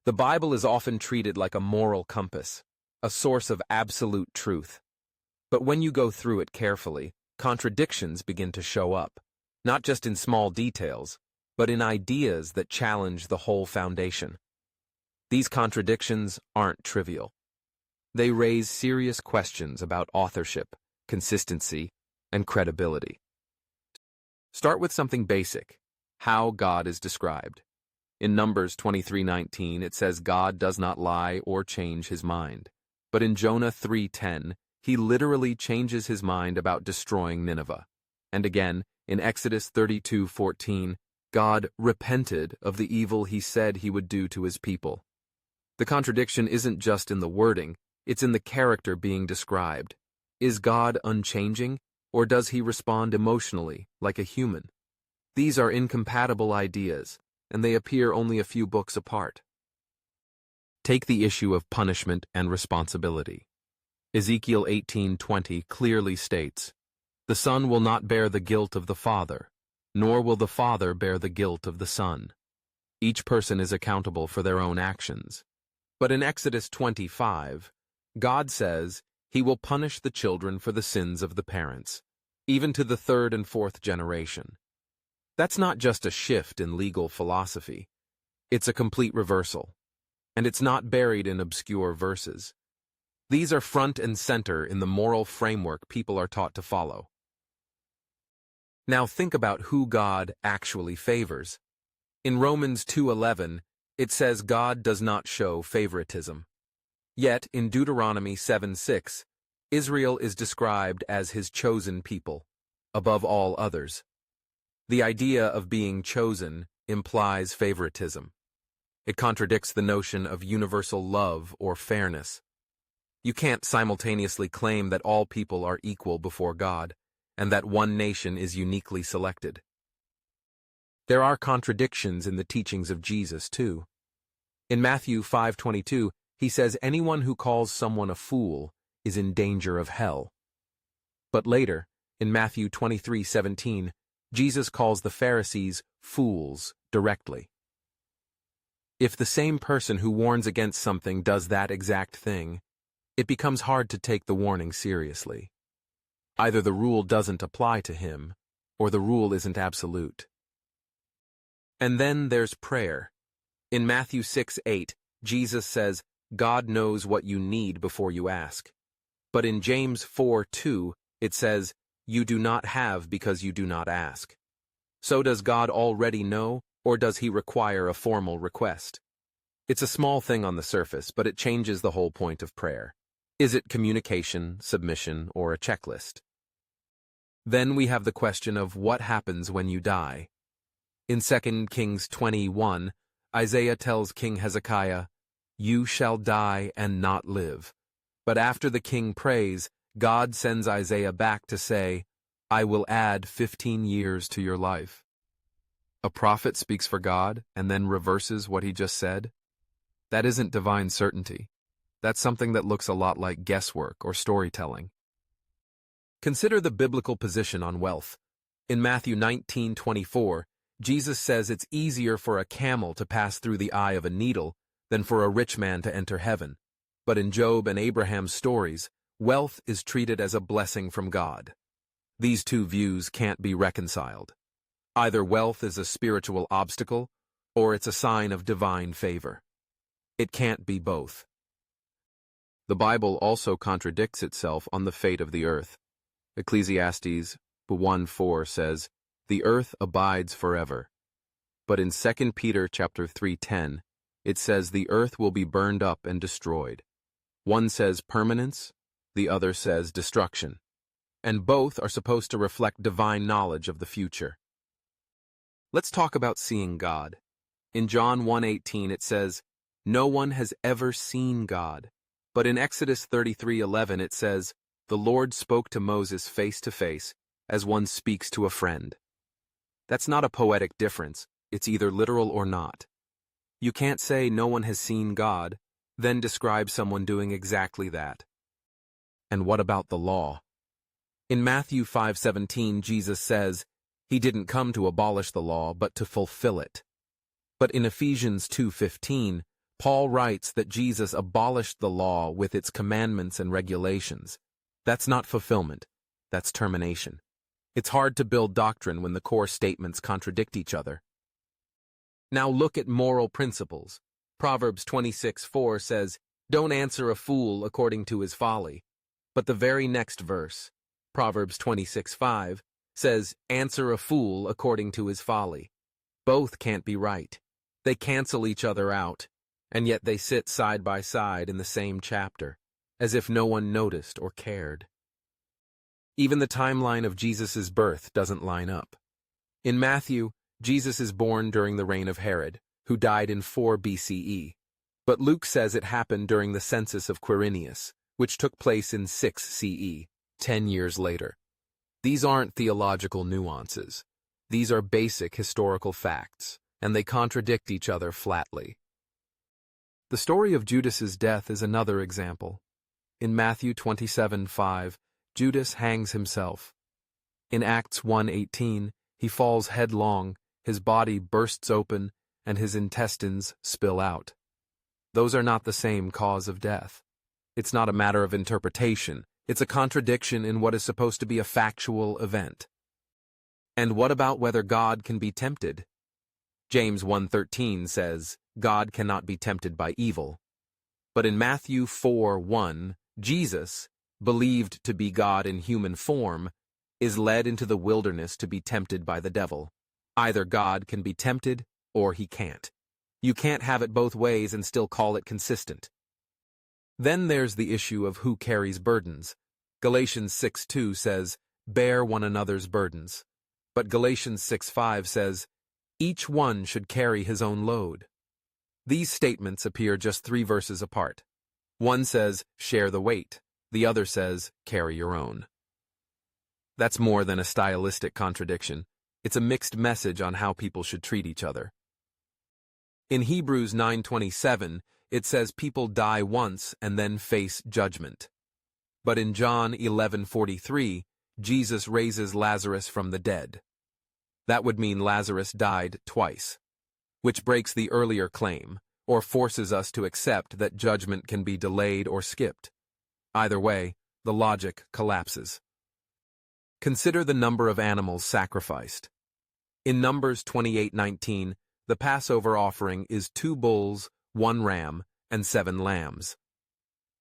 The Bible is often treated like a moral compass, a source of absolute truth. But when you go through it carefully, contradictions begin to show up, not just in small details, but in ideas that challenge the whole foundation. These contradictions aren't trivial. They raise serious questions about authorship, consistency, and credibility. Start with something basic: how God is described. In Numbers 23:19, it says God does not lie or change his mind. But in Jonah 3:10, he literally changes his mind about destroying Nineveh. And again, in Exodus 32:14, God repented of the evil he said he would do to his people. The contradiction isn't just in the wording, it's in the character being described. Is God unchanging, or does he respond emotionally, like a human? These are incompatible ideas, and they appear only a few books apart. Take the issue of punishment and responsibility. Ezekiel 18:20 clearly states, "The Son will not bear the guilt of the Father, nor will the Father bear the guilt of the Son." Each person is accountable for their own actions. But in Exodus 25, God says he will punish the children for the sins of the parents, even to the third and fourth generation. That's not just a shift in legal philosophy. It's a complete reversal. And it's not buried in obscure verses. These are front and center in the moral framework people are taught to follow. Now think about who God actually favors. In Romans 2:11, it says God does not show favoritism. Yet, in Deuteronomy 7:6, Israel is described as his chosen people, above all others. The idea of being chosen implies favoritism. It contradicts the notion of universal love or fairness. You can't simultaneously claim that all people are equal before God, and that one nation is uniquely selected. There are contradictions in the teachings of Jesus, too. In Matthew 5:22, he says anyone who calls someone a fool is in danger of hell. But later, in Matthew 23:17, Jesus calls the Pharisees fools directly. If the same person who warns against something does that exact thing, it becomes hard to take the warning seriously. Either the rule doesn't apply to him, or the rule isn't absolute. And then there's prayer. In Matthew 6:8, Jesus says, God knows what you need before you ask. But in James 4:2, it says, you do not have because you do not ask. So does God already know, or does he require a formal request? It's a small thing on the surface, but it changes the whole point of prayer. Is it communication, submission, or a checklist? Then we have the question of what happens when you die. In 2 Kings 20:1, Isaiah tells King Hezekiah, "You shall die and not live." But after the king prays, God sends Isaiah back to say, "I will add 15 years to your life." A prophet speaks for God and then reverses what he just said? That isn't divine certainty. That's something that looks a lot like guesswork or storytelling. Consider the biblical position on wealth. In Matthew 19:24, Jesus says it's easier for a camel to pass through the eye of a needle than for a rich man to enter heaven. But in Job and Abraham's stories, wealth is treated as a blessing from God. These two views can't be reconciled. Either wealth is a spiritual obstacle, or it's a sign of divine favor. It can't be both. The Bible also contradicts itself on the fate of the earth. Ecclesiastes 1:4 says, "The earth abides forever." But in 2 Peter chapter 3:10, it says the earth will be burned up and destroyed. One says permanence, the other says destruction. And both are supposed to reflect divine knowledge of the future. Let's talk about seeing God. In John 1:18 it says, "No one has ever seen God." But in Exodus 33:11 it says, "The Lord spoke to Moses face to face, as one speaks to a friend." That's not a poetic difference. It's either literal or not. You can't say no one has seen God, then describe someone doing exactly that. And what about the law? In Matthew 5:17, Jesus says, he didn't come to abolish the law, but to fulfill it. But in Ephesians 2:15, Paul writes that Jesus abolished the law with its commandments and regulations. That's not fulfillment, that's termination. It's hard to build doctrine when the core statements contradict each other. Now look at moral principles. Proverbs 26:4 says, "Don't answer a fool according to his folly." But the very next verse, Proverbs 26:5, says, "Answer a fool according to his folly." Both can't be right. They cancel each other out, and yet they sit side by side in the same chapter, as if no one noticed or cared. Even the timeline of Jesus' birth doesn't line up. In Matthew, Jesus is born during the reign of Herod, who died in 4 BCE. But Luke says it happened during the census of Quirinius, which took place in 6 CE, 10 years later. These aren't theological nuances. These are basic historical facts, and they contradict each other flatly. The story of Judas's death is another example. In Matthew 27:5, Judas hangs himself. In Acts 1:18, he falls headlong, his body bursts open, and his intestines spill out. Those are not the same cause of death. It's not a matter of interpretation. It's a contradiction in what is supposed to be a factual event. And what about whether God can be tempted? James 1:13 says, God cannot be tempted by evil. But in Matthew 4:1, Jesus, believed to be God in human form, is led into the wilderness to be tempted by the devil. Either God can be tempted, or he can't. You can't have it both ways and still call it consistent. Then there's the issue of who carries burdens. Galatians 6:2 says, bear one another's burdens. But Galatians 6:5 says, each one should carry his own load. These statements appear just 3 verses apart. One says, share the weight. The other says, carry your own. That's more than a stylistic contradiction. It's a mixed message on how people should treat each other. In Hebrews 9:27, it says people die once and then face judgment. But in John 11:43, Jesus raises Lazarus from the dead. That would mean Lazarus died twice, which breaks the earlier claim, or forces us to accept that judgment can be delayed or skipped. Either way, the logic collapses. Consider the number of animals sacrificed. In Numbers 28:19, the Passover offering is 2 bulls, 1 ram, and 7 lambs.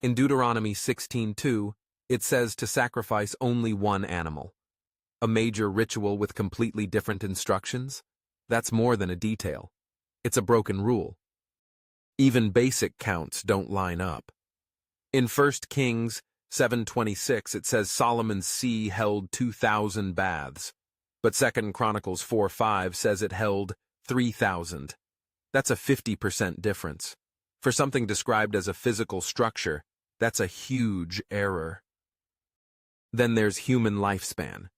In Deuteronomy 16:2, it says to sacrifice only 1 animal. A major ritual with completely different instructions? That's more than a detail. It's a broken rule. Even basic counts don't line up. In 1 Kings 7:26, it says Solomon's sea held 2,000 baths, but 2 Chronicles 4:5 says it held 3,000. That's a 50% difference. For something described as a physical structure, that's a huge error. Then there's human lifespan.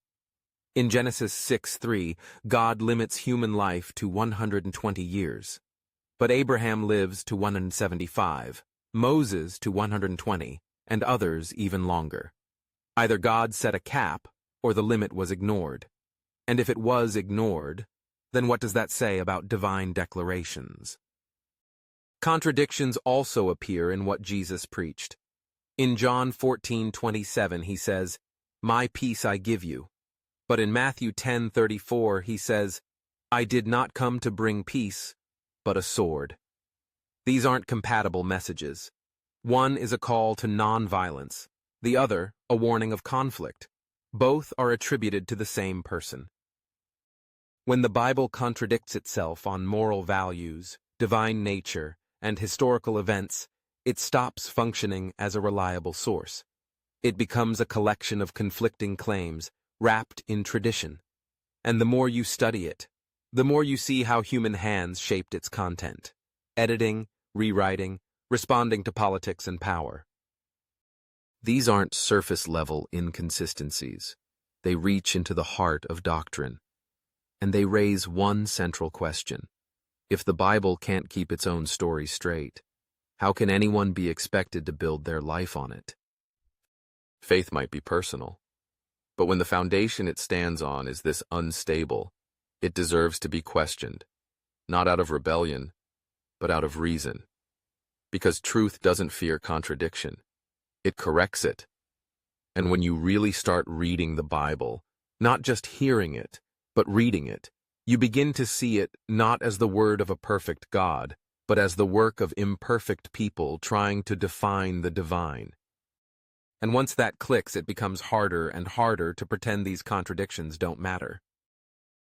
In Genesis 6:3, God limits human life to 120 years. But Abraham lives to 175, Moses to 120, and others even longer. Either God set a cap, or the limit was ignored. And if it was ignored, then what does that say about divine declarations? Contradictions also appear in what Jesus preached. In John 14:27 he says, my peace I give you. But in Matthew 10:34 he says, I did not come to bring peace, but a sword. These aren't compatible messages. One is a call to non-violence, the other a warning of conflict. Both are attributed to the same person. When the Bible contradicts itself on moral values, divine nature, and historical events, it stops functioning as a reliable source. It becomes a collection of conflicting claims, wrapped in tradition. And the more you study it, the more you see how human hands shaped its content, editing, rewriting, responding to politics and power. These aren't surface-level inconsistencies. They reach into the heart of doctrine. And they raise one central question. If the Bible can't keep its own story straight, how can anyone be expected to build their life on it? Faith might be personal, but when the foundation it stands on is this unstable, it deserves to be questioned, not out of rebellion, but out of reason. Because truth doesn't fear contradiction. It corrects it. And when you really start reading the Bible, not just hearing it, but reading it, you begin to see it not as the word of a perfect God, but as the work of imperfect people trying to define the divine. And once that clicks, it becomes harder and harder to pretend these contradictions don't matter.